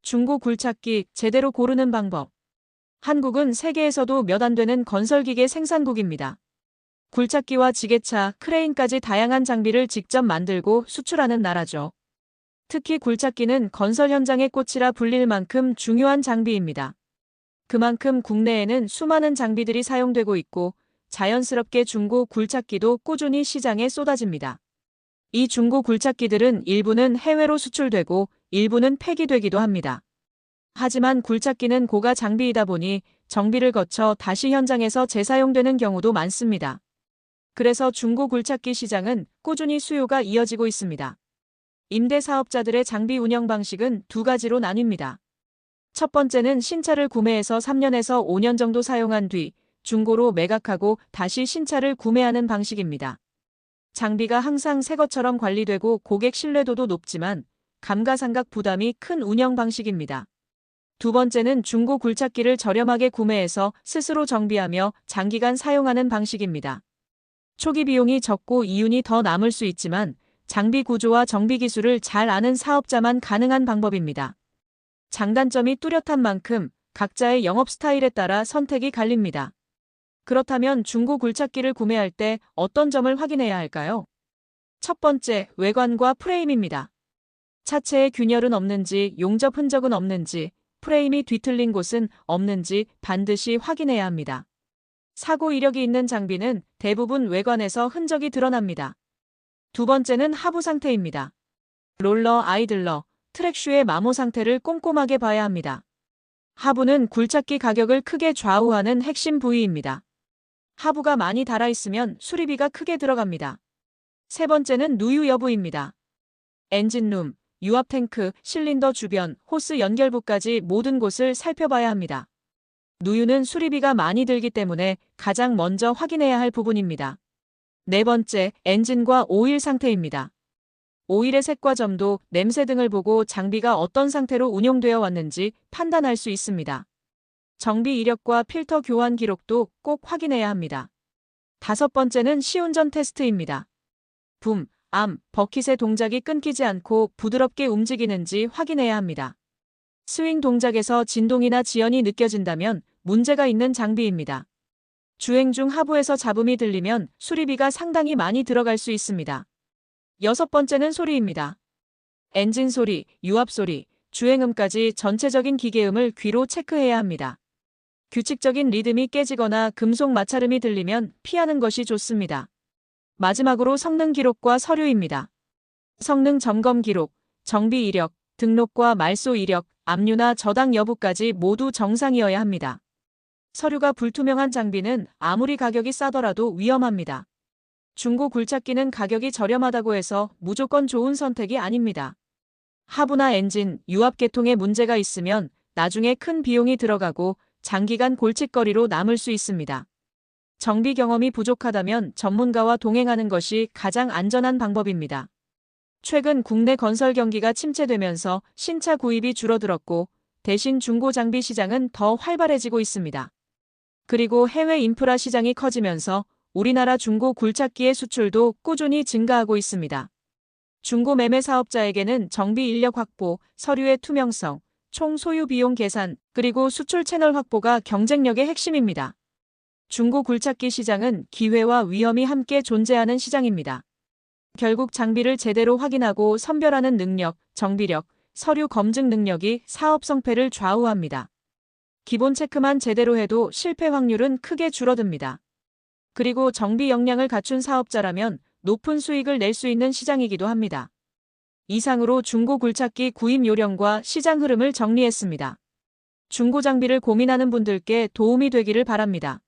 중고 굴착기 제대로 고르는 방법. 한국은 세계에서도 몇 안 되는 건설기계 생산국입니다. 굴착기와 지게차, 크레인까지 다양한 장비를 직접 만들고 수출하는 나라죠. 특히 굴착기는 건설 현장의 꽃이라 불릴 만큼 중요한 장비입니다. 그만큼 국내에는 수많은 장비들이 사용되고 있고 자연스럽게 중고 굴착기도 꾸준히 시장에 쏟아집니다. 이 중고 굴착기들은 일부는 해외로 수출되고 일부는 폐기되기도 합니다. 하지만 굴착기는 고가 장비이다 보니 정비를 거쳐 다시 현장에서 재사용되는 경우도 많습니다. 그래서 중고 굴착기 시장은 꾸준히 수요가 이어지고 있습니다. 임대 사업자들의 장비 운영 방식은 두 가지로 나뉩니다. 첫 번째는 신차를 구매해서 3년에서 5년 정도 사용한 뒤 중고로 매각하고 다시 신차를 구매하는 방식입니다. 장비가 항상 새 것처럼 관리되고 고객 신뢰도도 높지만 감가상각 부담이 큰 운영 방식입니다. 두 번째는 중고 굴착기를 저렴하게 구매해서 스스로 정비하며 장기간 사용하는 방식입니다. 초기 비용이 적고 이윤이 더 남을 수 있지만 장비 구조와 정비 기술을 잘 아는 사업자만 가능한 방법입니다. 장단점이 뚜렷한 만큼 각자의 영업 스타일에 따라 선택이 갈립니다. 그렇다면 중고 굴착기를 구매할 때 어떤 점을 확인해야 할까요? 첫 번째, 외관과 프레임입니다. 차체에 균열은 없는지, 용접 흔적은 없는지, 프레임이 뒤틀린 곳은 없는지 반드시 확인해야 합니다. 사고 이력이 있는 장비는 대부분 외관에서 흔적이 드러납니다. 두 번째는 하부 상태입니다. 롤러, 아이들러, 트랙슈의 마모 상태를 꼼꼼하게 봐야 합니다. 하부는 굴착기 가격을 크게 좌우하는 핵심 부위입니다. 하부가 많이 닳아있으면 수리비가 크게 들어갑니다. 세 번째는 누유 여부입니다. 엔진룸, 유압 탱크, 실린더 주변, 호스 연결부까지 모든 곳을 살펴봐야 합니다. 누유는 수리비가 많이 들기 때문에 가장 먼저 확인해야 할 부분입니다. 네 번째, 엔진과 오일 상태입니다. 오일의 색과 점도, 냄새 등을 보고 장비가 어떤 상태로 운용되어 왔는지 판단할 수 있습니다. 정비 이력과 필터 교환 기록도 꼭 확인해야 합니다. 다섯 번째는 시운전 테스트입니다. 붐, 암, 버킷의 동작이 끊기지 않고 부드럽게 움직이는지 확인해야 합니다. 스윙 동작에서 진동이나 지연이 느껴진다면 문제가 있는 장비입니다. 주행 중 하부에서 잡음이 들리면 수리비가 상당히 많이 들어갈 수 있습니다. 여섯 번째는 소리입니다. 엔진 소리, 유압 소리, 주행음까지 전체적인 기계음을 귀로 체크해야 합니다. 규칙적인 리듬이 깨지거나 금속 마찰음이 들리면 피하는 것이 좋습니다. 마지막으로 성능 기록과 서류입니다. 성능 점검 기록, 정비 이력, 등록과 말소 이력, 압류나 저당 여부까지 모두 정상이어야 합니다. 서류가 불투명한 장비는 아무리 가격이 싸더라도 위험합니다. 중고 굴착기는 가격이 저렴하다고 해서 무조건 좋은 선택이 아닙니다. 하부나 엔진, 유압 계통에 문제가 있으면 나중에 큰 비용이 들어가고 장기간 골칫거리로 남을 수 있습니다. 정비 경험이 부족하다면 전문가와 동행하는 것이 가장 안전한 방법입니다. 최근 국내 건설 경기가 침체되면서 신차 구입이 줄어들었고 대신 중고 장비 시장은 더 활발해지고 있습니다. 그리고 해외 인프라 시장이 커지면서 우리나라 중고 굴착기의 수출도 꾸준히 증가하고 있습니다. 중고 매매 사업자에게는 정비 인력 확보, 서류의 투명성, 총 소유 비용 계산, 그리고 수출 채널 확보가 경쟁력의 핵심입니다. 중고 굴착기 시장은 기회와 위험이 함께 존재하는 시장입니다. 결국 장비를 제대로 확인하고 선별하는 능력, 정비력, 서류 검증 능력이 사업 성패를 좌우합니다. 기본 체크만 제대로 해도 실패 확률은 크게 줄어듭니다. 그리고 정비 역량을 갖춘 사업자라면 높은 수익을 낼 수 있는 시장이기도 합니다. 이상으로 중고 굴착기 구입 요령과 시장 흐름을 정리했습니다. 중고 장비를 고민하는 분들께 도움이 되기를 바랍니다.